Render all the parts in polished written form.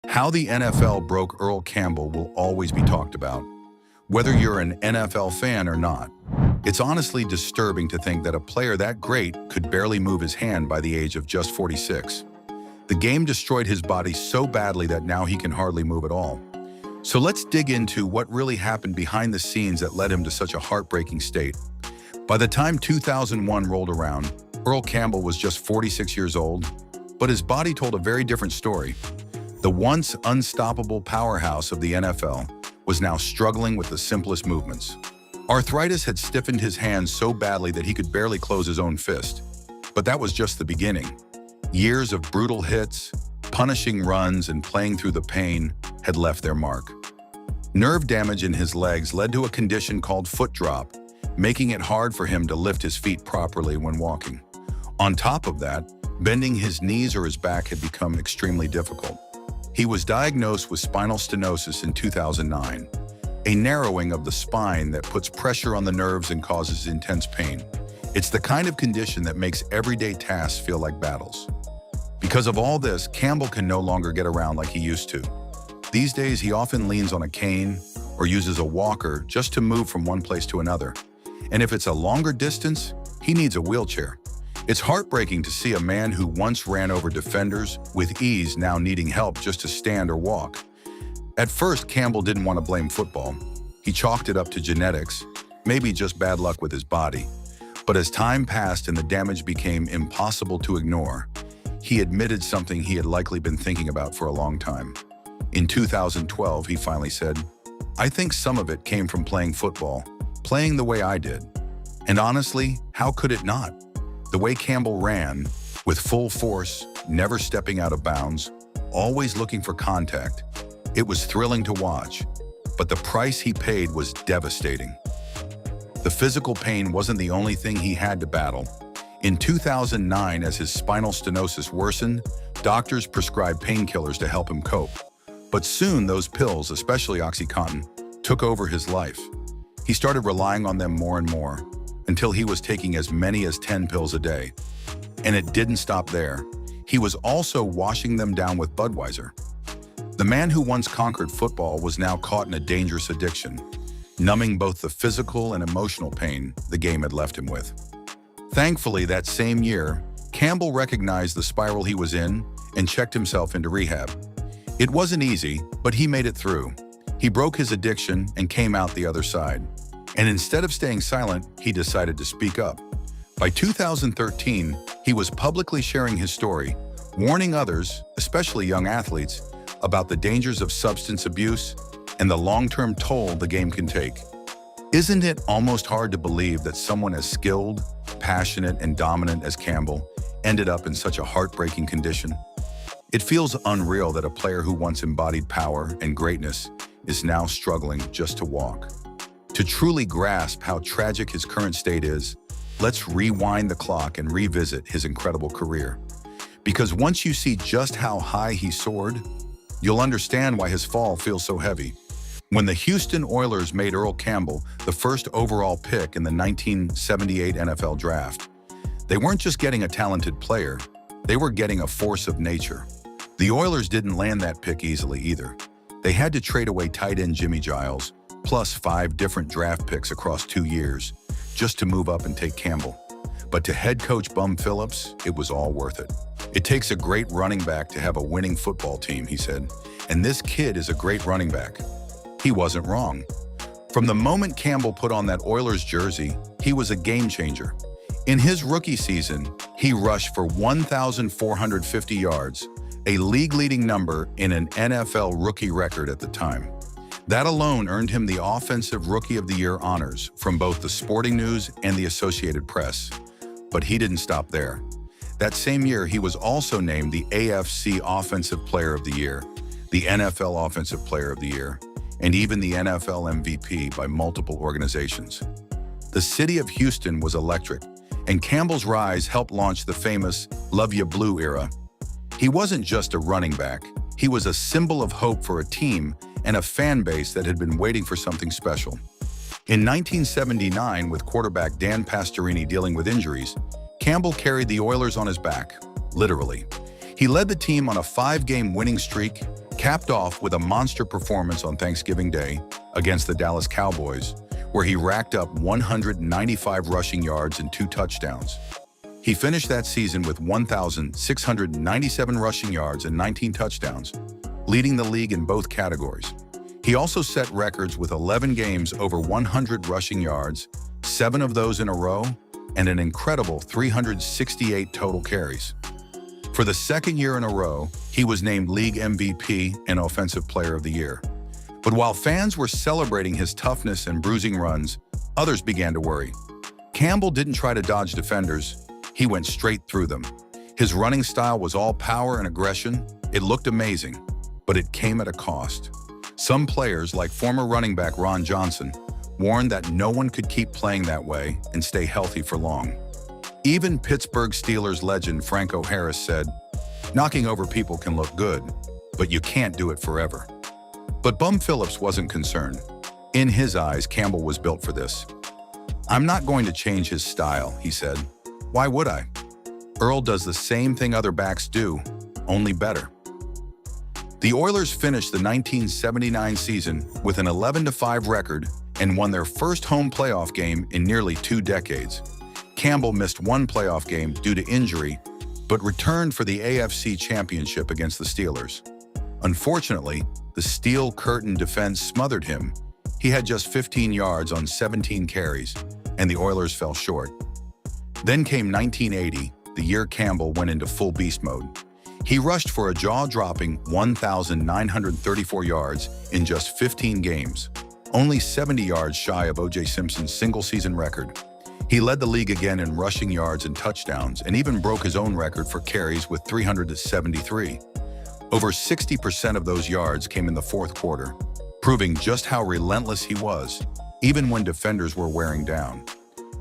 How the NFL broke Earl Campbell will always be talked about, whether you're an NFL fan or not. It's honestly disturbing to think that a player that great could barely move his hand by the age of just 46. The game destroyed his body so badly that now he can hardly move at all. So let's dig into what really happened behind the scenes that led him to such a heartbreaking state. By the time 2001 rolled around, Earl Campbell was just 46 years old, but his body told a very different story. The once unstoppable powerhouse of the NFL was now struggling with the simplest movements. Arthritis had stiffened his hands so badly that he could barely close his own fist. But that was just the beginning. Years of brutal hits, punishing runs, and playing through the pain had left their mark. Nerve damage in his legs led to a condition called foot drop, making it hard for him to lift his feet properly when walking. On top of that, bending his knees or his back had become extremely difficult. He was diagnosed with spinal stenosis in 2009, a narrowing of the spine that puts pressure on the nerves and causes intense pain. It's the kind of condition that makes everyday tasks feel like battles. Because of all this, Campbell can no longer get around like he used to. These days, he often leans on a cane or uses a walker just to move from one place to another. And if it's a longer distance, he needs a wheelchair. It's heartbreaking to see a man who once ran over defenders with ease now needing help just to stand or walk. At first, Campbell didn't want to blame football. He chalked it up to genetics, maybe just bad luck with his body. But as time passed and the damage became impossible to ignore, he admitted something he had likely been thinking about for a long time. In 2012, he finally said, "I think some of it came from playing football, playing the way I did. And honestly, how could it not? The way Campbell ran, with full force, never stepping out of bounds, always looking for contact, it was thrilling to watch, but the price he paid was devastating." The physical pain wasn't the only thing he had to battle. In 2009, as his spinal stenosis worsened, doctors prescribed painkillers to help him cope. But soon those pills, especially OxyContin, took over his life. He started relying on them more and more, until he was taking as many as 10 pills a day. And it didn't stop there. He was also washing them down with Budweiser. The man who once conquered football was now caught in a dangerous addiction, numbing both the physical and emotional pain the game had left him with. Thankfully, that same year, Campbell recognized the spiral he was in and checked himself into rehab. It wasn't easy, but he made it through. He broke his addiction and came out the other side. And instead of staying silent, he decided to speak up. By 2013, he was publicly sharing his story, warning others, especially young athletes, about the dangers of substance abuse and the long-term toll the game can take. Isn't it almost hard to believe that someone as skilled, passionate, and dominant as Campbell ended up in such a heartbreaking condition? It feels unreal that a player who once embodied power and greatness is now struggling just to walk. To truly grasp how tragic his current state is, let's rewind the clock and revisit his incredible career. Because once you see just how high he soared, you'll understand why his fall feels so heavy. When the Houston Oilers made Earl Campbell the first overall pick in the 1978 NFL Draft, they weren't just getting a talented player, they were getting a force of nature. The Oilers didn't land that pick easily either. They had to trade away tight end Jimmy Giles, plus 5 different draft picks across 2 years, just to move up and take Campbell. But to head coach Bum Phillips, it was all worth it. "It takes a great running back to have a winning football team," he said, "and this kid is a great running back." He wasn't wrong. From the moment Campbell put on that Oilers jersey, he was a game changer. In his rookie season, he rushed for 1,450 yards, a league-leading number in an NFL rookie record at the time. That alone earned him the Offensive Rookie of the Year honors from both the Sporting News and the Associated Press. But he didn't stop there. That same year, he was also named the AFC Offensive Player of the Year, the NFL Offensive Player of the Year, and even the NFL MVP by multiple organizations. The city of Houston was electric, and Campbell's rise helped launch the famous Love Ya Blue era. He wasn't just a running back, he was a symbol of hope for a team and a fan base that had been waiting for something special. In 1979, with quarterback Dan Pastorini dealing with injuries, Campbell carried the Oilers on his back, literally. He led the team on a 5-game winning streak capped off with a monster performance on Thanksgiving Day against the Dallas Cowboys, where he racked up 195 rushing yards and 2 touchdowns. He finished that season with 1,697 rushing yards and 19 touchdowns, leading the league in both categories. He also set records with 11 games over 100 rushing yards, 7 of those in a row, and an incredible 368 total carries. For the second year in a row, he was named League MVP and Offensive Player of the Year. But while fans were celebrating his toughness and bruising runs, others began to worry. Campbell didn't try to dodge defenders, he went straight through them. His running style was all power and aggression. It looked amazing, but it came at a cost. Some players, like former running back Ron Johnson, warned that no one could keep playing that way and stay healthy for long. Even Pittsburgh Steelers legend Franco Harris said, "Knocking over people can look good, but you can't do it forever." But Bum Phillips wasn't concerned. In his eyes, Campbell was built for this. "I'm not going to change his style," he said. "Why would I? Earl does the same thing other backs do, only better." The Oilers finished the 1979 season with an 11-5 record and won their first home playoff game in nearly 2 decades. Campbell missed one playoff game due to injury, but returned for the AFC Championship against the Steelers. Unfortunately, the Steel Curtain defense smothered him. He had just 15 yards on 17 carries, and the Oilers fell short. Then came 1980, the year Campbell went into full beast mode. He rushed for a jaw-dropping 1,934 yards in just 15 games, only 70 yards shy of O.J. Simpson's single-season record. He led the league again in rushing yards and touchdowns, and even broke his own record for carries with 373. Over 60% of those yards came in the fourth quarter, proving just how relentless he was, even when defenders were wearing down.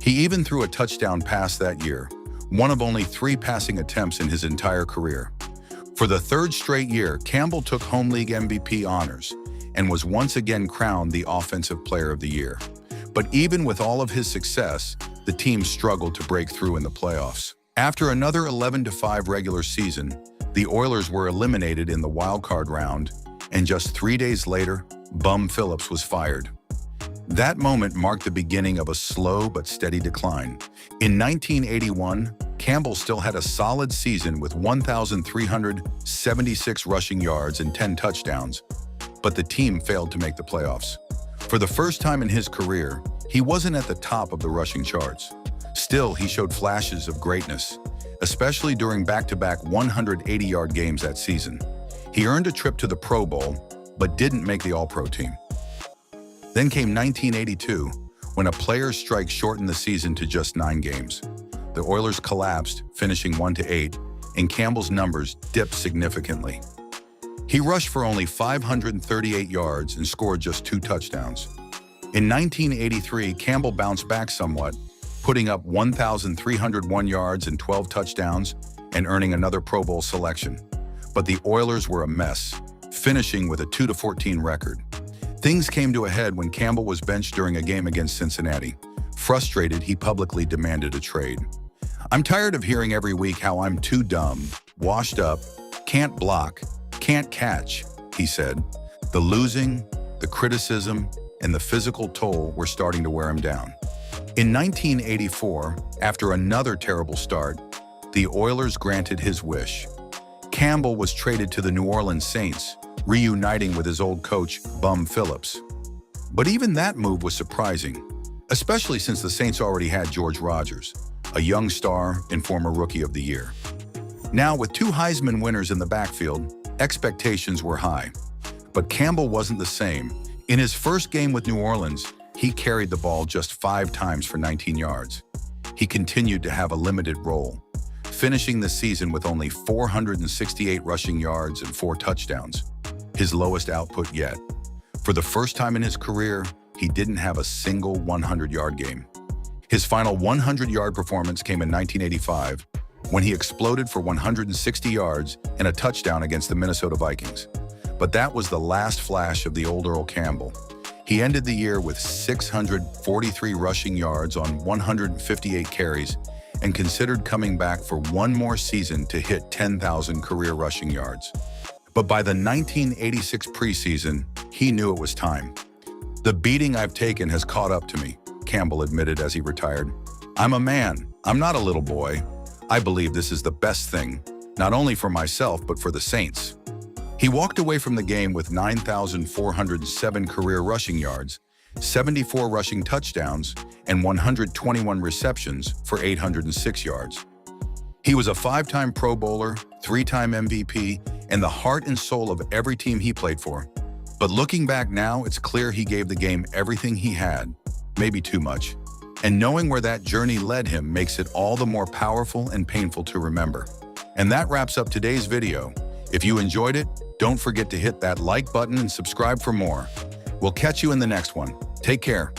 He even threw a touchdown pass that year, one of only 3 passing attempts in his entire career. For the 3rd straight year, Campbell took home league MVP honors and was once again crowned the Offensive Player of the Year. But even with all of his success, the team struggled to break through in the playoffs. After another 11-5 regular season, the Oilers were eliminated in the wildcard round, and just 3 days later, Bum Phillips was fired. That moment marked the beginning of a slow but steady decline. In 1981, Campbell still had a solid season with 1,376 rushing yards and 10 touchdowns, but the team failed to make the playoffs. For the first time in his career, he wasn't at the top of the rushing charts. Still, he showed flashes of greatness, especially during back-to-back 180-yard games that season. He earned a trip to the Pro Bowl, but didn't make the All-Pro team. Then came 1982, when a player's strike shortened the season to just 9 games. The Oilers collapsed, finishing 1-8, and Campbell's numbers dipped significantly. He rushed for only 538 yards and scored just 2 touchdowns. In 1983, Campbell bounced back somewhat, putting up 1,301 yards and 12 touchdowns and earning another Pro Bowl selection. But the Oilers were a mess, finishing with a 2-14 record. Things came to a head when Campbell was benched during a game against Cincinnati. Frustrated, he publicly demanded a trade. "I'm tired of hearing every week how I'm too dumb, washed up, can't block, can't catch," he said. The losing, the criticism, and the physical toll were starting to wear him down. In 1984, after another terrible start, the Oilers granted his wish. Campbell was traded to the New Orleans Saints, reuniting with his old coach, Bum Phillips. But even that move was surprising, especially since the Saints already had George Rogers, a young star and former Rookie of the Year. Now, with 2 Heisman winners in the backfield, expectations were high. But Campbell wasn't the same. In his first game with New Orleans, he carried the ball just 5 times for 19 yards. He continued to have a limited role, finishing the season with only 468 rushing yards and 4 touchdowns, his lowest output yet. For the first time in his career, he didn't have a single 100-yard game. His final 100-yard performance came in 1985, when he exploded for 160 yards and a touchdown against the Minnesota Vikings. But that was the last flash of the old Earl Campbell. He ended the year with 643 rushing yards on 158 carries and considered coming back for one more season to hit 10,000 career rushing yards. But by the 1986 preseason, he knew it was time. "The beating I've taken has caught up to me," Campbell admitted as he retired. "I'm a man. I'm not a little boy. I believe this is the best thing, not only for myself, but for the Saints." He walked away from the game with 9,407 career rushing yards, 74 rushing touchdowns, and 121 receptions for 806 yards. He was a 5-time Pro Bowler, 3-time MVP, and the heart and soul of every team he played for. But looking back now, it's clear he gave the game everything he had, maybe too much. And knowing where that journey led him makes it all the more powerful and painful to remember. And that wraps up today's video. If you enjoyed it, don't forget to hit that like button and subscribe for more. We'll catch you in the next one. Take care.